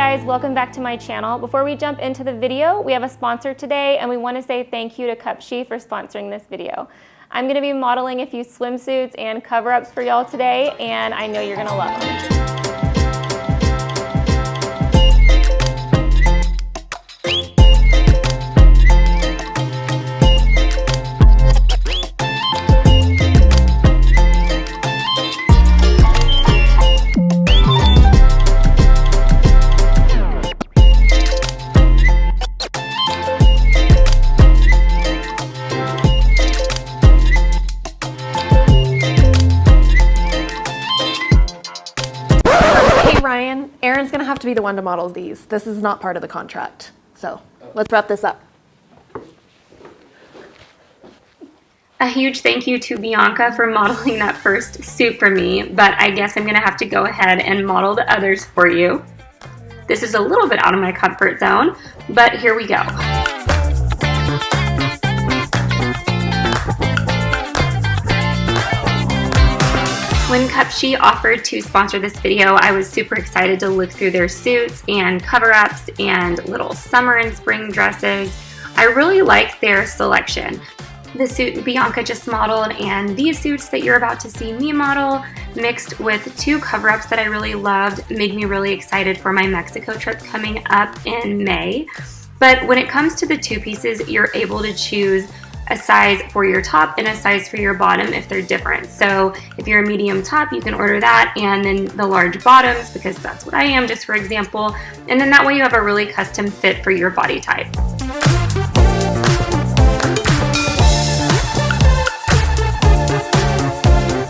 guys, welcome back to my channel. Before we jump into the video, we have a sponsor today and we want to say thank you to Cupshe for sponsoring this video. I'm going to be modeling a few swimsuits and cover-ups for y'all today, and I know you're going to love them. Aaron's gonna have to be the one to model these. This is not part of the contract. So let's wrap this up. A huge thank you to Bianca for modeling that first suit for me, but I guess I'm gonna have to go ahead and model the others for you. This is a little bit out of my comfort zone, but here we go. When Cupshe offered to sponsor this video, I was super excited to look through their suits and cover-ups and little summer and spring dresses. I really liked their selection. The suit Bianca just modeled and these suits that you're about to see me model, mixed with two cover-ups that I really loved, made me really excited for my Mexico trip coming up in May. But when it comes to the two pieces, you're able to choose a size for your top and a size for your bottom if they're different. So if you're a medium top, you can order that, and then the large bottoms, because that's what I am, just for example, and then that way you have a really custom fit for your body type.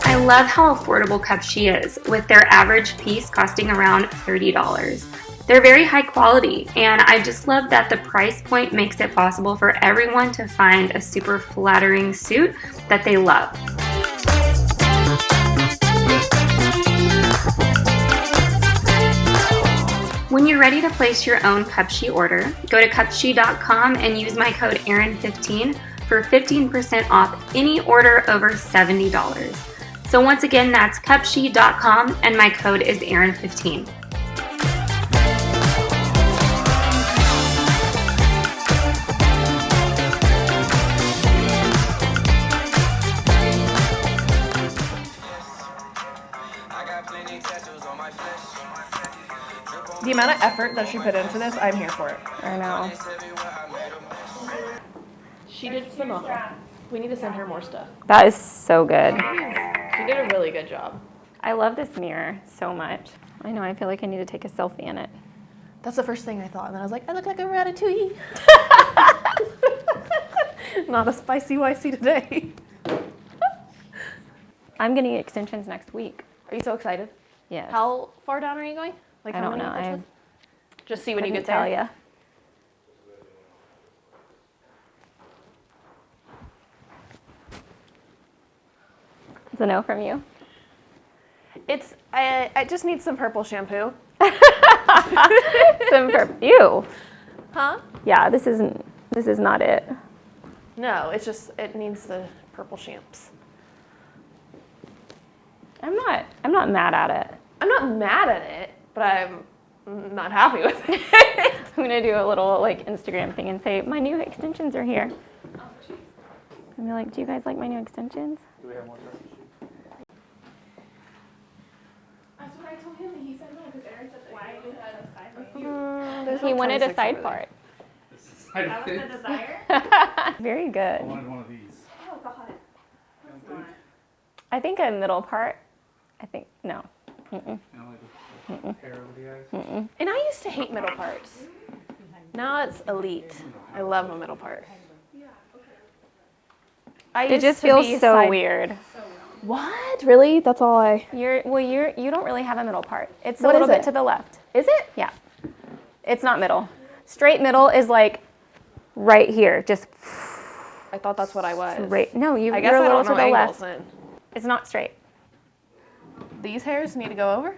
I love how affordable Cupshe is, with their average piece costing around $30. They're very high quality, and I just love that the price point makes it possible for everyone to find a super flattering suit that they love. When you're ready to place your own Cupshe order, go to Cupshe.com and use my code Aaron15 for 15% off any order over $70. So once again, that's Cupshe.com and my code is Aaron15. The amount of effort that she put into this, I'm here for it. I know. She did phenomenal. We need to send her more stuff. That is so good. She did a really good job. I love this mirror so much. I know, I feel like I need to take a selfie in it. That's the first thing I thought, and then I was like, I look like a ratatouille. Not a spicy wicey today. I'm getting extensions next week. Are you so excited? Yes. How far down are you going? Like, I don't know. Just see when you get tell there. Ya. It's a no from you. I just need some purple shampoo. Some you. Huh? Yeah, this is not it. No, it needs the purple shamps. I'm not mad at it. I'm not mad at it, but I'm not happy with it. I'm gonna do a little like Instagram thing and say my new extensions are here. Oh, jeez. And be like, do you guys like my new extensions? Do we have more dresses? That's what I told him, and he said no, because Aaron said why you had a side part. He wanted a side part. That was the desire? Very good. I wanted one of these. Oh, God. I think a middle part. No. You know, like the hair over the eyes. And I used to hate middle parts. Now it's elite. I love a middle part. It just feels so weird. What? Really? That's all I... You don't really have a middle part. It's a What little is bit it? to the left. Is it? Yeah. It's not middle. Straight middle is like right here. Just I thought that's what I was. straight. No, I guess you're a I little don't to know the angles left. then. It's not straight. These hairs need to go over?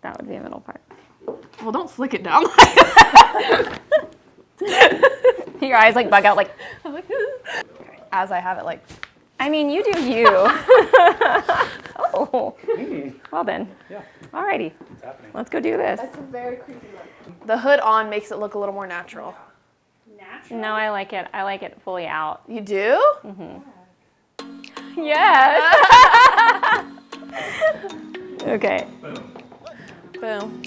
That would be a middle part. Well, don't slick it down like that. Your eyes like bug out like. As I have it like I mean, you do you. Oh, well then. Yeah, Alrighty, it's happening. let's go do this. That's a very creepy look. The hood on makes it look a little more natural. No, I like it. I like it fully out. You do? Yes. Okay. Boom.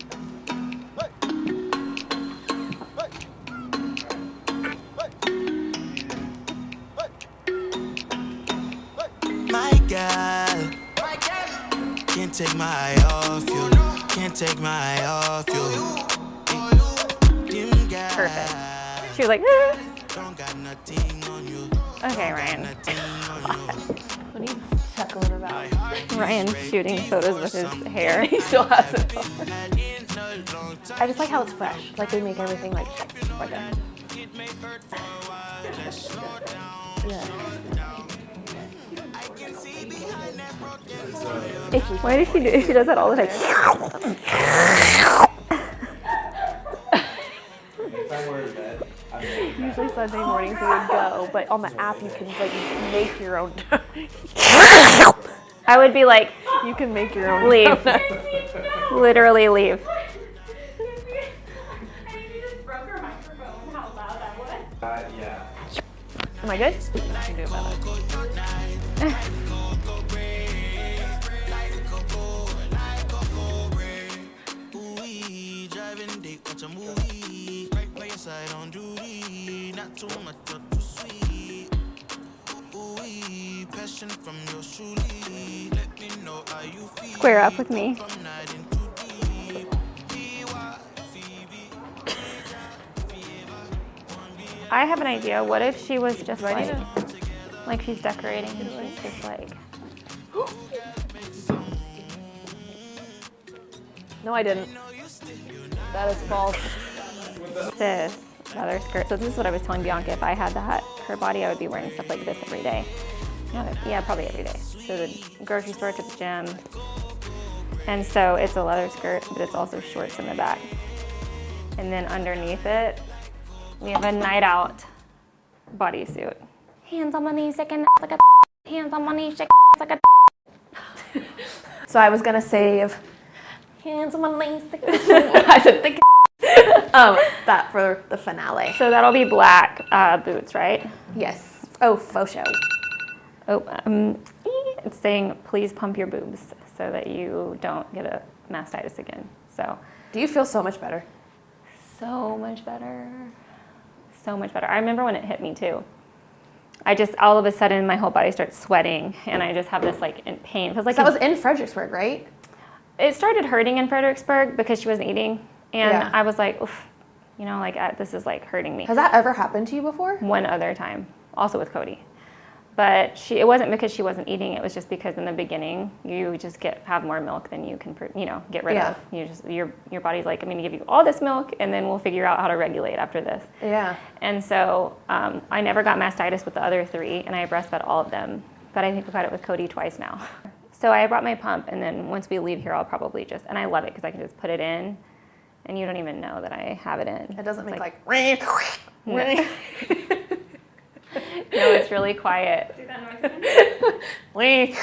My God, can't take my eye off you. Can't take my eye off you. Perfect. She was like, "Eh." Don't got nothing on you. Okay, Ryan. What are you chuckling about? Ryan's shooting photos with his hair. He still has it. I just like how it's fresh. Like they make everything like that. Yeah. Why does she do? She does that all the time. Usually Sunday mornings we would go, but on the app you can like make your own. I would be like, You can make your own. leave. Literally leave. Yeah. Am I good? I can do it better. Driving date, watch a movie. Right by your side on duty. Not too much, not too sweet. Ooh, passion from your truly. Let me know how you feel. Square up with me. From night into deep. I have an idea. What if she was just like she's decorating and she's just like, No, I didn't. That is false. this leather skirt. So this is what I was telling Bianca. If I had that, her body, I would be wearing stuff like this every day. Yeah, probably every day. So the grocery store to the gym. And so it's a leather skirt, but it's also shorts in the back. And then underneath it, we have a night out bodysuit. Hands on my knees, shaking like a hands on my knees, shaking like a. So I was gonna save hands on my knees. I said think. That for the finale. So that'll be black boots, right? Yes. Oh, faux show. Oh, it's saying please pump your boobs so that you don't get a mastitis again. So Do you feel so much better? so much better. So much better. I remember when it hit me too. I just, all of a sudden, my whole body starts sweating, and I just have this like pain. It feels like That was in Fredericksburg, right? it started hurting in Fredericksburg because she wasn't eating, and Yeah. I was like, oof, you know, like this is like hurting me. Has that ever happened to you before? One other time, also with Cody, but it wasn't because she wasn't eating. It was just because in the beginning you just have more milk than you can, get rid Yeah. of. You just your body's like, I'm going to give you all this milk, and then we'll figure out how to regulate after this. Yeah. And so I never got mastitis with the other three, and I breastfed all of them. But I think I've got it with Cody twice now. So I brought my pump, and then once we leave here, I'll probably and I love it because I can just put it in, and you don't even know that I have it in. It doesn't make like. No, it's really quiet. You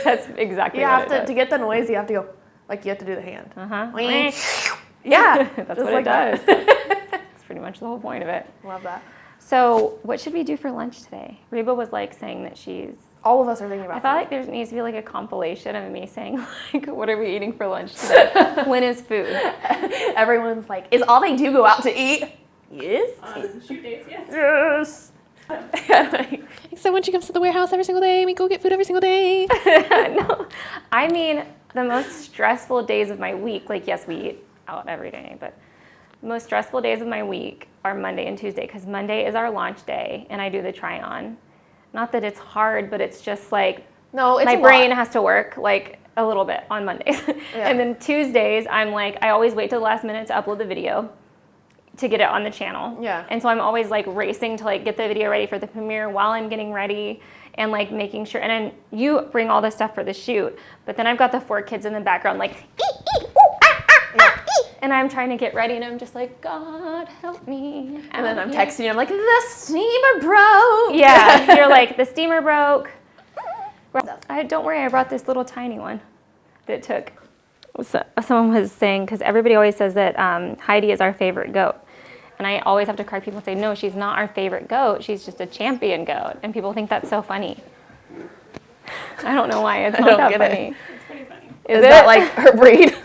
That's exactly what have it to does. to get the noise. You have to go like you have to do the hand. Uh-huh. Yeah, That's just what like it does. that. That's pretty much the whole point of it. Love that. So what should we do for lunch today? Reba was like saying that All of us are thinking about. I felt like there needs to be like a compilation of me saying like, what are we eating for lunch today? When is food? Everyone's like, is all they do go out to eat? Yes. Shoot days, yes. Yes. So when she comes to the warehouse every single day, we go get food every single day. No, I mean the most stressful days of my week, like yes, we eat out every day, but the most stressful days of my week are Monday and Tuesday because Monday is our launch day and I do the try on. Not that it's hard, but it's just like No, it's my a brain lot. has to work like a little bit on Mondays. Yeah. And then Tuesdays, I'm like, I always wait till the last minute to upload the video to get it on the channel. Yeah. And so I'm always like racing to like get the video ready for the premiere while I'm getting ready and like making sure. And then you bring all the stuff for the shoot, but then I've got the 4 kids in the background like, ee, ooh, ah, ah, ah, ee. And I'm trying to get ready and I'm just like, God help me. And then I'm help me." texting you. I'm like, the steamer broke. Yeah, you're like, the steamer broke. Don't worry, I brought this little tiny one that took. So, someone was saying, because everybody always says that Heidi is our favorite goat. And I always have to correct people and say, no, she's not our favorite goat. She's just a champion goat. And people think that's so funny. I don't know why it's not that funny. It's pretty funny. Is that like her breed?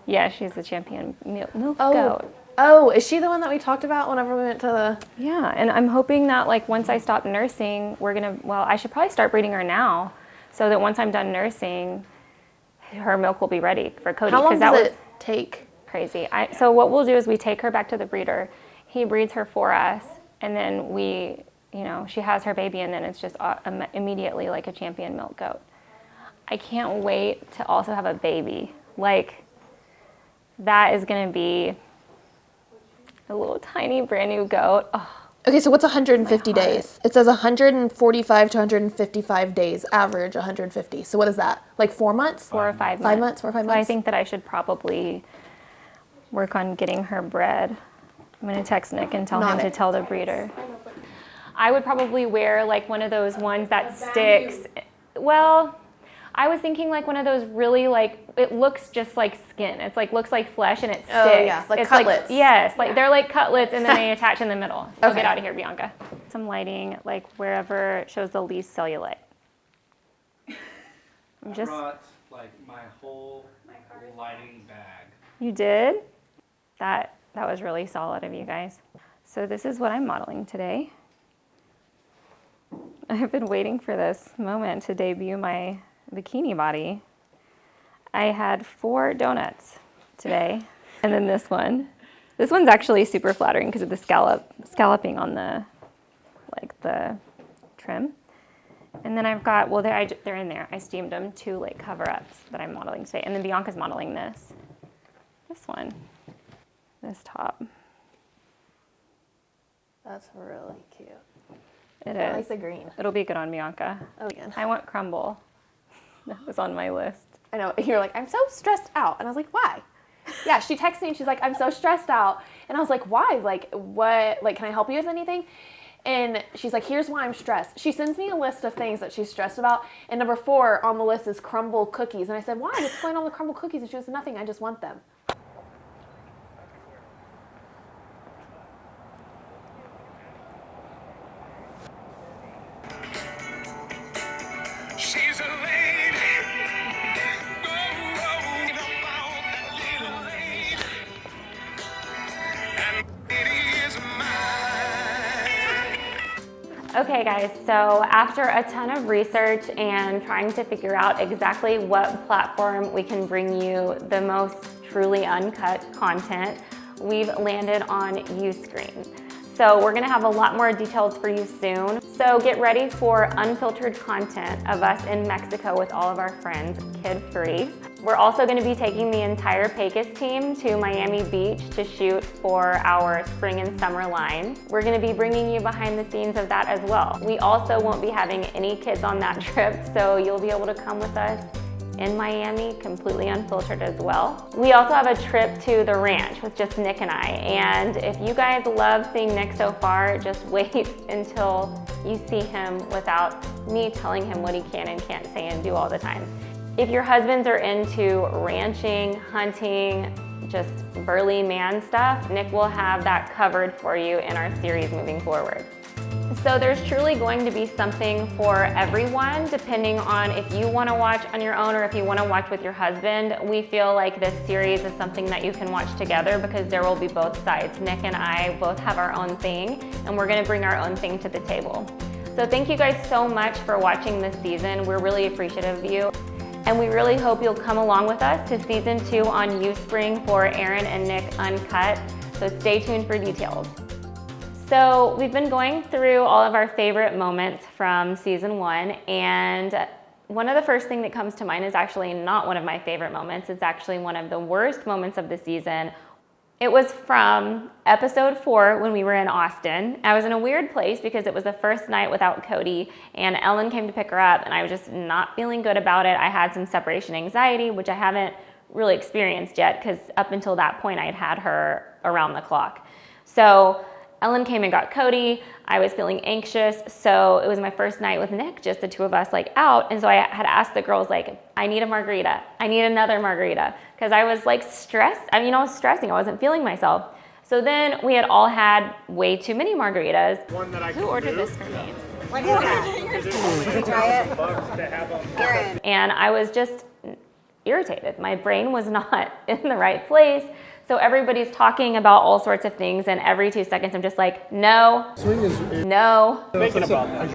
Yeah, she's the champion milk goat. Oh, is she the one that we talked about whenever we went to the... Yeah, and I'm hoping that like once I stop nursing, I should probably start breeding her now so that once I'm done nursing, her milk will be ready for Cody. How long does it take? Crazy. So what we'll do is we take her back to the breeder. He breeds her for us, and then she has her baby, and then it's just immediately like a champion milk goat. I can't wait to also have a baby. Like, that is going to be a little tiny brand new goat. Oh, Okay, so what's 150 days? It says 145 to 155 days, average 150. So what is that? Like 4 months? 4 or 5 months. 5 months, 4 or 5 months? So I think that I should probably work on getting her bred. I'm going to text Nick and tell him to tell the breeder. I would probably wear like one of those ones that sticks. Well, I was thinking like one of those really like, it looks just like skin. It's like, looks like flesh and it sticks. Oh yeah, like it's cutlets. They're like cutlets and then they attach in the middle. Okay. Get out of here, Bianca. Some lighting like wherever it shows the least cellulite. I brought like my whole lighting bag. You did? That was really solid of you guys. So this is what I'm modeling today. I've been waiting for this moment to debut my bikini body. I had 4 donuts today, and then this one. This one's actually super flattering because of the scalloping on the trim. And then I've got, they're in there. I steamed them, 2 like cover-ups that I'm modeling today. And then Bianca's modeling this one, this top. That's really cute. It I is. like the green. It'll be good on Bianca. Oh, again. I want crumble. That was on my list. I know. You're like, I'm so stressed out. And I was like, why? Yeah, she texted me and she's like, I'm so stressed out. And I was like, why? Like, what? Like, can I help you with anything? And she's like, here's why I'm stressed. She sends me a list of things that she's stressed about. And number 4 on the list is crumble cookies. And I said, why? What's going on with crumble cookies? And she goes, nothing. I just want them. She's a lady. About that little lady. And it is mine. Okay guys, so after a ton of research and trying to figure out exactly what platform we can bring you the most truly uncut content, we've landed on Uscreen. So we're gonna have a lot more details for you soon. So get ready for unfiltered content of us in Mexico with all of our friends, kid-free. We're also gonna be taking the entire Pecos team to Miami Beach to shoot for our spring and summer line. We're gonna be bringing you behind the scenes of that as well. We also won't be having any kids on that trip, so you'll be able to come with us in Miami, completely unfiltered as well. We also have a trip to the ranch with just Nick and I, and if you guys love seeing Nick so far, just wait until you see him without me telling him what he can and can't say and do all the time. If your husbands are into ranching, hunting, just burly man stuff, Nick will have that covered for you in our series moving forward. So there's truly going to be something for everyone, depending on if you want to watch on your own or if you want to watch with your husband. We feel like this series is something that you can watch together because there will be both sides. Nick and I both have our own thing, and we're going to bring our own thing to the table. So thank you guys so much for watching this season. We're really appreciative of you. And we really hope you'll come along with us to season 2 on Uspring for Aaryn and Nick Uncut. So stay tuned for details. So we've been going through all of our favorite moments from season 1, and one of the first thing that comes to mind is actually not one of my favorite moments. It's actually one of the worst moments of the season. It was from episode 4 when we were in Austin. I was in a weird place because it was the first night without Cody, and Ellen came to pick her up, and I was just not feeling good about it. I had some separation anxiety, which I haven't really experienced yet because up until that point I had her around the clock. So Ellen came and got Cody. I was feeling anxious, so it was my first night with Nick, just the two of us like out. And so I had asked the girls like, I need a margarita. I need another margarita. Because I was like stressed. I mean, I was stressing. I wasn't feeling myself. So then we had all had way too many margaritas. Who ordered this for me? What is that? Can we try it? Aaryn. And I was just irritated. My brain was not in the right place. So everybody's talking about all sorts of things, and every 2 seconds I'm just like, no, no,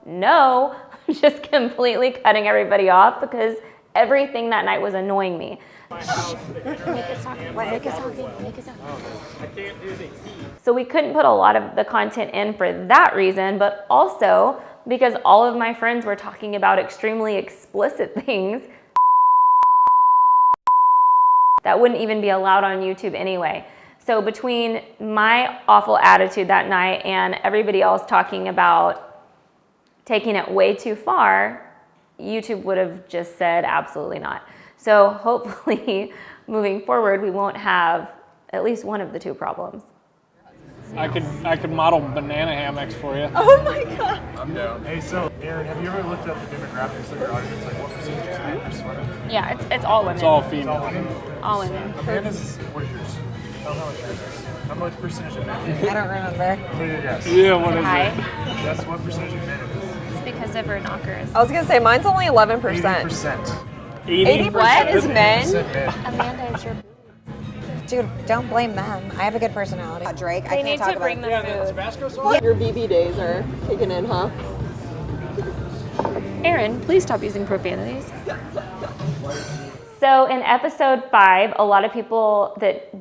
no, just completely cutting everybody off because everything that night was annoying me. So we couldn't put a lot of the content in for that reason, but also because all of my friends were talking about extremely explicit things that wouldn't even be allowed on YouTube anyway. So between my awful attitude that night and everybody else talking about taking it way too far, YouTube would have just said absolutely not. So hopefully moving forward, we won't have at least one of the two problems. I could model banana hammocks for you. Oh my god. I'm down. Hey, so Aaryn, have you ever looked up the demographics of your audience? Like what percentage is men or sweater? Yeah, it's all women. It's all female. All women. Amanda's, where's yours? Tell me how much yours is. How much percentage of men? I don't remember. Take a guess. Yeah, what is Hi. it? Guess what percentage of men it is? It's because of her knockers. I was gonna say mine's only 11%. 80%. 80? What is men? 80% men. Amanda, it's your Dude, don't blame them. I have a good personality. Drake, I They can't need talk to bring about them food. Tabasco sauce? Your BB days are kicking in, huh? Aaryn, please stop using profanities. So in episode 5, a lot of people that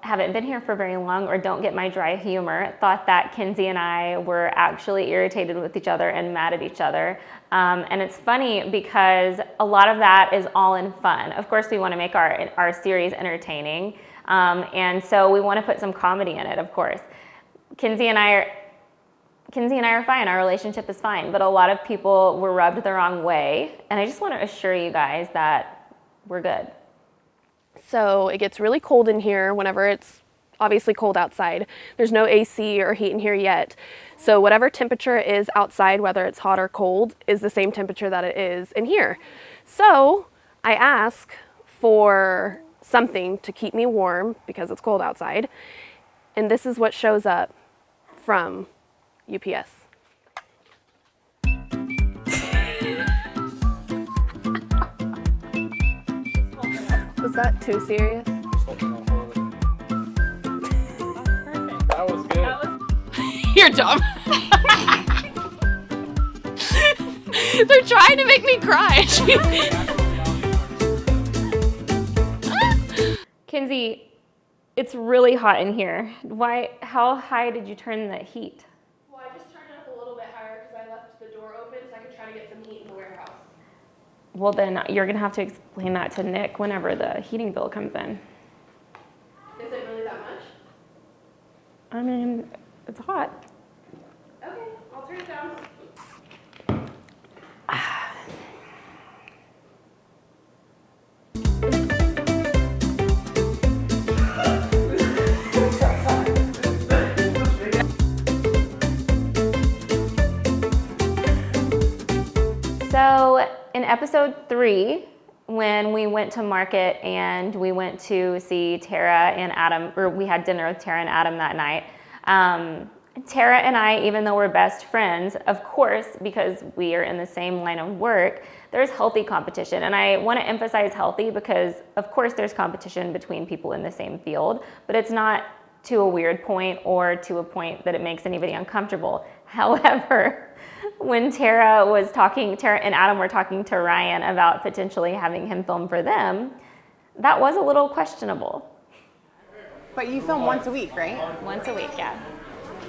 haven't been here for very long or don't get my dry humor thought that Kinsey and I were actually irritated with each other and mad at each other. And it's funny because a lot of that is all in fun. Of course, we want to make our series entertaining. And so we want to put some comedy in it, of course. Kinsey and I are fine. Our relationship is fine. But a lot of people were rubbed the wrong way. And I just want to assure you guys that we're good. So it gets really cold in here whenever it's obviously cold outside. There's no AC or heat in here yet. So whatever temperature is outside, whether it's hot or cold, is the same temperature that it is in here. So I ask for something to keep me warm because it's cold outside. And this is what shows up from UPS. Was that too serious? That was good. You're dumb. They're trying to make me cry. Kinsey, it's really hot in here. How high did you turn the heat? Well, I just turned it up a little bit higher because I left the door open so I could try to get some heat in the warehouse. Well, then you're going to have to explain that to Nick whenever the heating bill comes in. Is it really that much? I mean, it's hot. Okay, I'll turn it down. So in episode 3, when we went to market and we went to see Tara and Adam, or we had dinner with Tara and Adam that night, Tara and I, even though we're best friends, of course, because we are in the same line of work, there's healthy competition. And I want to emphasize healthy because, of course, there's competition between people in the same field, but it's not to a weird point or to a point that it makes anybody uncomfortable. However, when Tara and Adam were talking to Ryan about potentially having him film for them, that was a little questionable. But you film once a week, right? Once a week, yeah.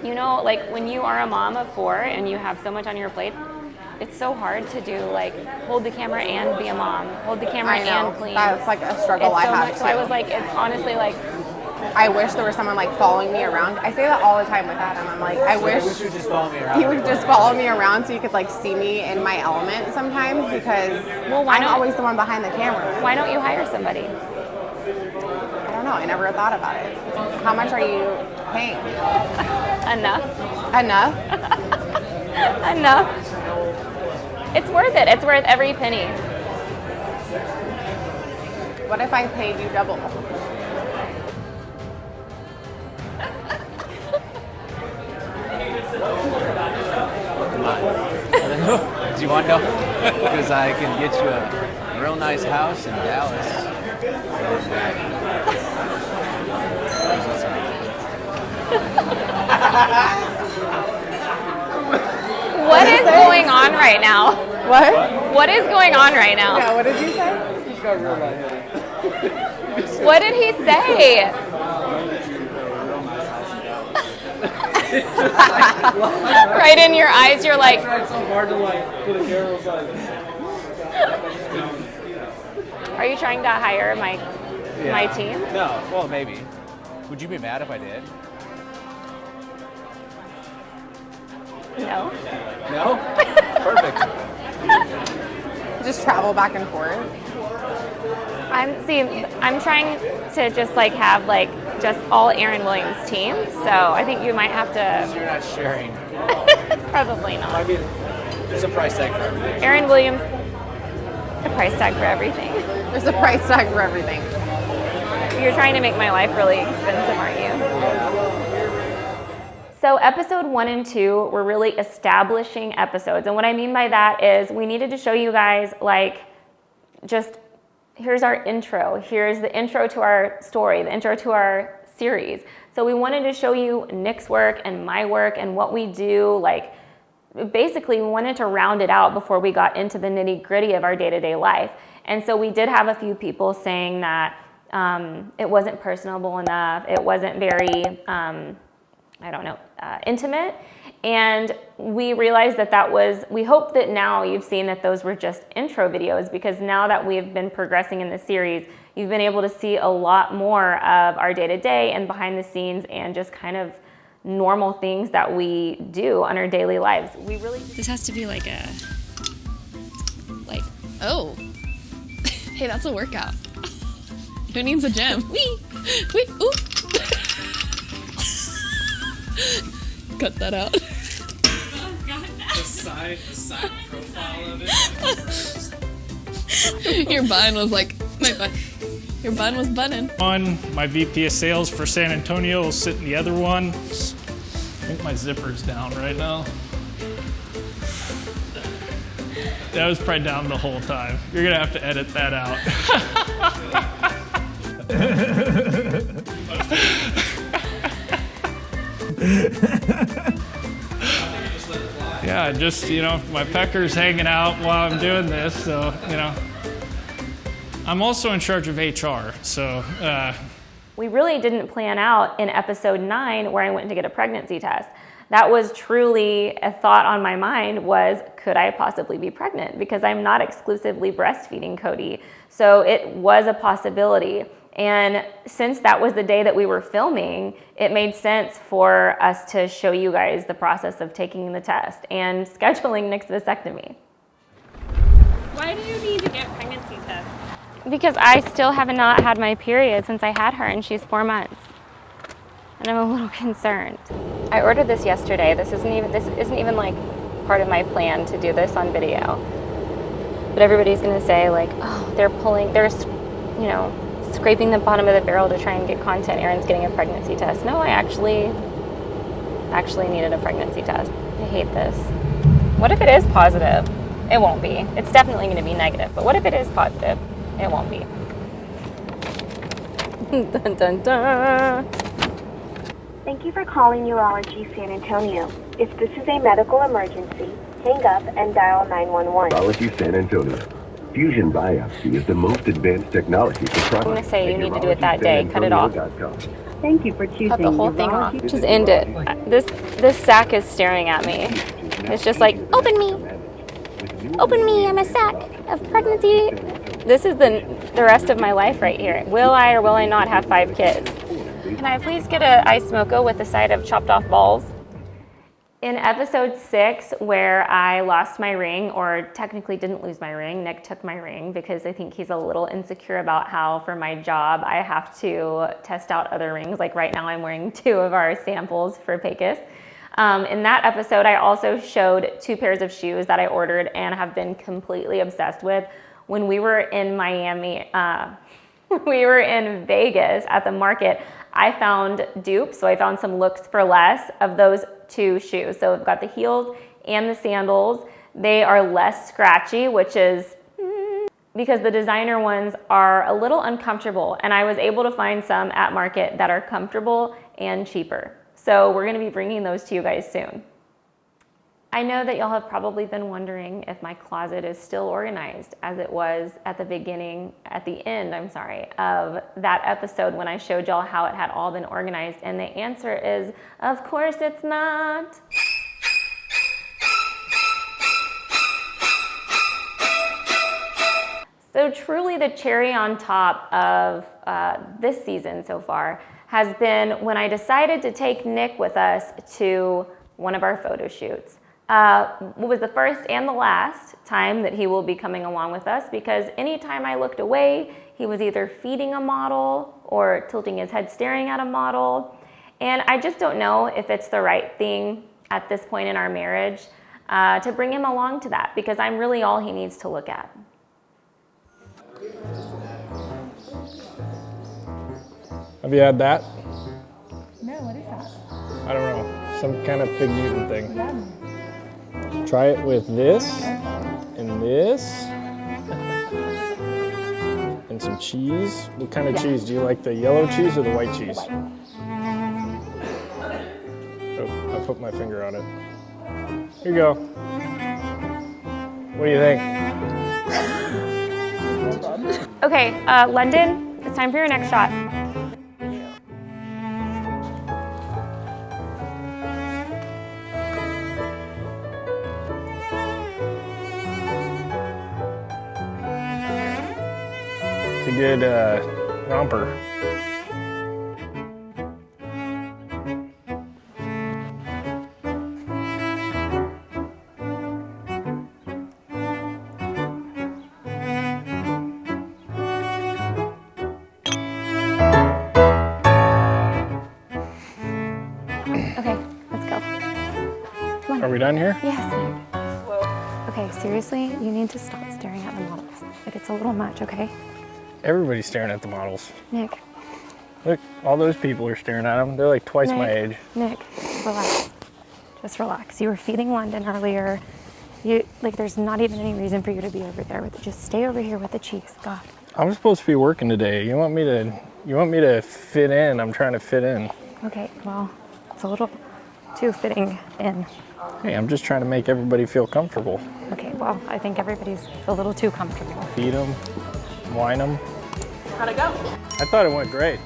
You know, like when you are a mom of 4 and you have so much on your plate, it's so hard to do, like, hold the camera and be a mom, hold the camera I know. and clean. That's like a struggle I have much, too. so I was like, it's honestly like, I wish there was someone like following me around. I say that all the time with Adam. I'm like, I wish You just follow me around. he would just follow me around so you could like see me in my element sometimes because why I'm not? always the one behind the camera. why don't you hire somebody? I don't know. I never thought about it. How much are you paying? I Enough. Enough? Enough. It's worth it. It's worth every penny. What if I paid you double? Come on. Do you want to know? Because I can get you a real nice house in Dallas. What is going on right now? What? What is going on right now? Yeah, what did you say? What did he say? Right in your eyes, you're like. Are you trying to hire my team? No, well, maybe. Would you be mad if I did? No. No? Perfect. Just travel back and forth. I'm trying to just like have like just all Aaryn Williams team. So I think you might have to. You're not sharing. Probably not. I mean, there's a price tag for everything. Aaryn Williams. A price tag for everything. There's a price tag for everything. You're trying to make my life really expensive, aren't you? So episode 1 and 2 were really establishing episodes. And what I mean by that is we needed to show you guys like just here's our intro. Here's the intro to our story, the intro to our series. So we wanted to show you Nick's work and my work and what we do. Like basically we wanted to round it out before we got into the nitty-gritty of our day-to-day life. And so we did have a few people saying that it wasn't personable enough. It wasn't very, intimate. And we realized we hope that now you've seen that those were just intro videos, because now that we've been progressing in the series, you've been able to see a lot more of our day-to-day and behind the scenes and just kind of normal things that we do on our daily lives. This has to be oh, hey, that's a workout. Who needs a gym? Wee, ooh. Cut that out. The side profile of it. Your bun was like, your bun was bunning. One, my VP of sales for San Antonio will sit in the other one. I think my zipper's down right now. That was probably down the whole time. You're gonna have to edit that out. Yeah, just, my pecker's hanging out while I'm doing this, so, I'm also in charge of HR, so. We really didn't plan out in episode 9 where I went to get a pregnancy test. That was truly a thought on my mind was, could I possibly be pregnant? Because I'm not exclusively breastfeeding Cody. So it was a possibility. And since that was the day that we were filming, it made sense for us to show you guys the process of taking the test and scheduling Nick's vasectomy. Why do you need to get pregnancy tests? Because I still have not had my period since I had her, and she's 4 months. And I'm a little concerned. I ordered this yesterday. This isn't even like part of my plan to do this on video. But everybody's gonna say like, oh, they're scraping the bottom of the barrel to try and get content. Aaron's getting a pregnancy test. No, I actually needed a pregnancy test. I hate this. What if it is positive? It won't be. It's definitely gonna be negative. But what if it is positive? It won't be. Dun, dun, dun. Thank you for calling Urology San Antonio. If this is a medical emergency, hang up and dial 911. Urology San Antonio. Fusion biopsy is the most advanced technology for processing. I'm going to say you need to do it that day. Cut it off. Thank you for choosing Cut the whole thing off. Just end it. This sack is staring at me. It's just like, open me. Open me. I'm a sack of pregnancy. This is the rest of my life right here. Will I or will I not have 5 kids? Can I please get an iced mocha with a side of chopped off balls? In episode 6, where I lost my ring, or technically didn't lose my ring, Nick took my ring because I think he's a little insecure about how for my job I have to test out other rings. Like right now I'm wearing 2 of our samples for Pecos. In that episode, I also showed 2 pairs of shoes that I ordered and have been completely obsessed with. When we were in Miami, we were in Vegas at the market, I found dupes, so I found some looks for less of those 2 shoes. So I've got the heels and the sandals. They are less scratchy, which is because the designer ones are a little uncomfortable, and I was able to find some at market that are comfortable and cheaper. So we're gonna be bringing those to you guys soon. I know that y'all have probably been wondering if my closet is still organized as it was at the end of that episode when I showed y'all how it had all been organized, and the answer is, of course it's not. So truly the cherry on top of this season so far has been when I decided to take Nick with us to one of our photo shoots. It was the first and the last time that he will be coming along with us, because anytime I looked away, he was either feeding a model or tilting his head staring at a model. And I just don't know if it's the right thing at this point in our marriage to bring him along to that, because I'm really all he needs to look at. Have you had that? No, what is that? I don't know. Some kind of fig Newton thing. Try it with this and this and some cheese. What kind of cheese? Do you like the yellow cheese or the white cheese? Oh, I put my finger on it. Here you go. What do you think? Okay, London, it's time for your next shot. It's a good romper. Okay, let's go. Come on. Are we done here? Yes. Okay, seriously, you need to stop staring at the models. Like, it's a little much, okay? Everybody's staring at the models. Nick. Look, all those people are staring at them. They're like twice Nick, my age. Nick, relax. Just relax. You were feeding London earlier. There's not even any reason for you to be over there. Just stay over here with the cheese. God. I'm supposed to be working today. You want me to fit in? I'm trying to fit in. Okay, well, it's a little too fitting in. Hey, I'm just trying to make everybody feel comfortable. Okay, well, I think everybody's a little too comfortable. Feed them, wine them. How'd it go? I thought it went great.